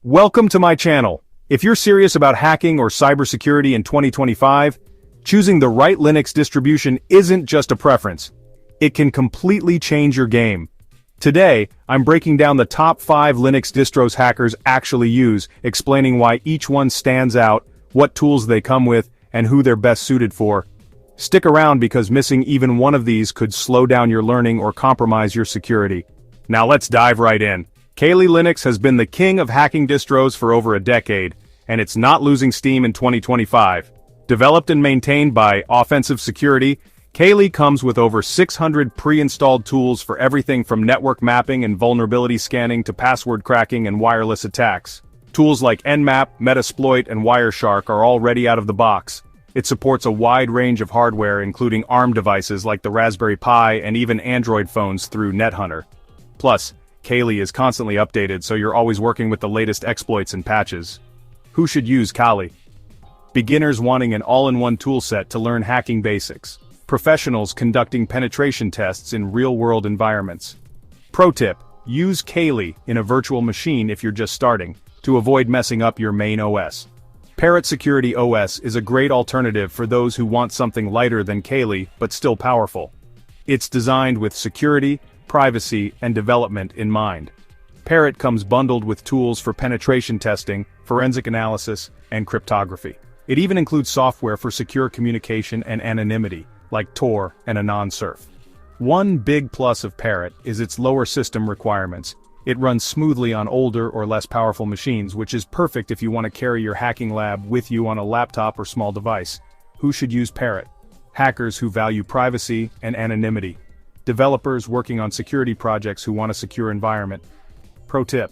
Welcome to my channel. If you're serious about hacking or cybersecurity in 2025, choosing the right Linux distribution isn't just a preference. It can completely change your game. Today, I'm breaking down the top 5 Linux distros hackers actually use, explaining why each one stands out, what tools they come with, and who they're best suited for. Stick around because missing even one of these could slow down your learning or compromise your security. Now let's dive right in. Kali Linux has been the king of hacking distros for over a decade, and it's not losing steam in 2025. Developed and maintained by Offensive Security, Kali comes with over 600 pre-installed tools for everything from network mapping and vulnerability scanning to password cracking and wireless attacks. Tools like Nmap, Metasploit, and Wireshark are already out of the box. It supports a wide range of hardware including ARM devices like the Raspberry Pi and even Android phones through NetHunter. Plus, Kali is constantly updated, so you're always working with the latest exploits and patches. Who should use Kali? Beginners wanting an all-in-one toolset to learn hacking basics. Professionals conducting penetration tests in real-world environments. Pro tip: use Kali in a virtual machine if you're just starting, to avoid messing up your main OS. Parrot Security OS is a great alternative for those who want something lighter than Kali but still powerful. It's designed with security, privacy, and development in mind. Parrot comes bundled with tools for penetration testing, forensic analysis, and cryptography. It even includes software for secure communication and anonymity, like Tor and AnonSurf. One big plus of Parrot is its lower system requirements. It runs smoothly on older or less powerful machines, which is perfect if you want to carry your hacking lab with you on a laptop or small device. Who should use Parrot? Hackers who value privacy and anonymity. Developers working on security projects who want a secure environment. Pro tip: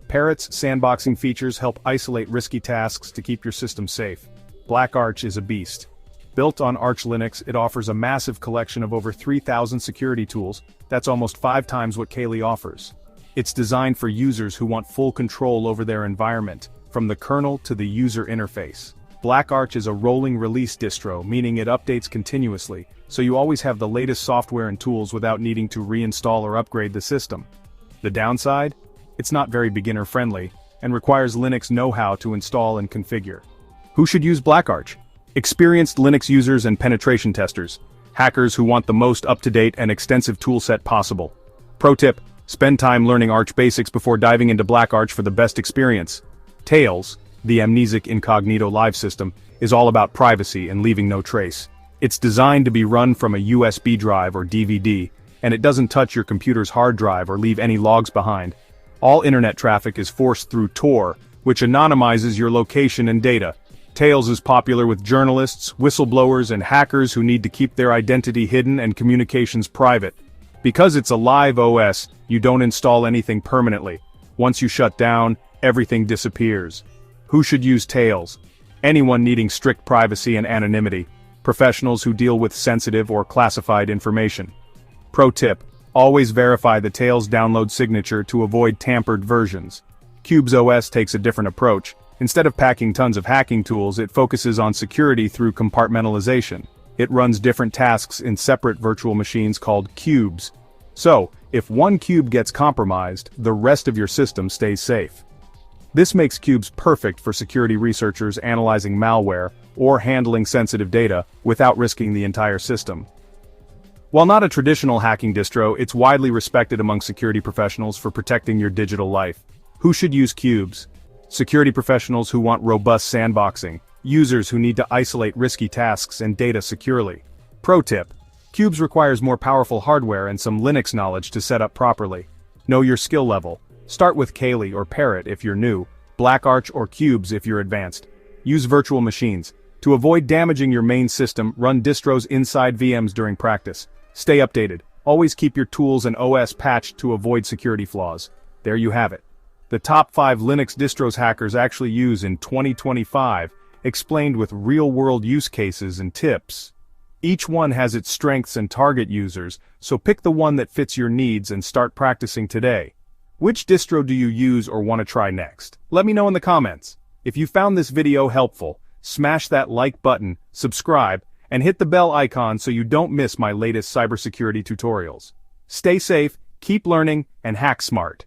Parrot's sandboxing features help isolate risky tasks to keep your system safe. BlackArch is a beast. Built on Arch Linux, it offers a massive collection of over 3,000 security tools. That's almost 5 times what Kali offers. It's designed for users who want full control over their environment, from the kernel to the user interface. BlackArch is a rolling release distro, meaning it updates continuously, so you always have the latest software and tools without needing to reinstall or upgrade the system. The downside? It's not very beginner-friendly, and requires Linux know-how to install and configure. Who should use BlackArch? Experienced Linux users and penetration testers. Hackers who want the most up-to-date and extensive toolset possible. Pro tip: spend time learning Arch basics before diving into BlackArch for the best experience. Tails, the amnesic incognito live system, is all about privacy and leaving no trace. It's designed to be run from a USB drive or DVD, and it doesn't touch your computer's hard drive or leave any logs behind. All internet traffic is forced through Tor, which anonymizes your location and data. Tails is popular with journalists, whistleblowers, and hackers who need to keep their identity hidden and communications private. Because it's a live OS, you don't install anything permanently. Once you shut down, everything disappears. Who should use Tails? Anyone needing strict privacy and anonymity. Professionals who deal with sensitive or classified information. Pro tip: always verify the Tails download signature to avoid tampered versions. Qubes OS takes a different approach. Instead of packing tons of hacking tools, it focuses on security through compartmentalization. It runs different tasks in separate virtual machines called cubes. So, if one cube gets compromised, the rest of your system stays safe. This makes Qubes perfect for security researchers analyzing malware or handling sensitive data without risking the entire system. While not a traditional hacking distro, it's widely respected among security professionals for protecting your digital life. Who should use Qubes? Security professionals who want robust sandboxing, users who need to isolate risky tasks and data securely. Pro tip: Qubes requires more powerful hardware and some Linux knowledge to set up properly. Know your skill level. Start with Kali or Parrot if you're new, BlackArch or Qubes if you're advanced. Use virtual machines. To avoid damaging your main system, run distros inside VMs during practice. Stay updated. Always keep your tools and OS patched to avoid security flaws. There you have it. The top 5 Linux distros hackers actually use in 2025, explained with real-world use cases and tips. Each one has its strengths and target users, so pick the one that fits your needs and start practicing today. Which distro do you use or want to try next? Let me know in the comments. If you found this video helpful, smash that like button, subscribe, and hit the bell icon so you don't miss my latest cybersecurity tutorials. Stay safe, keep learning, and hack smart.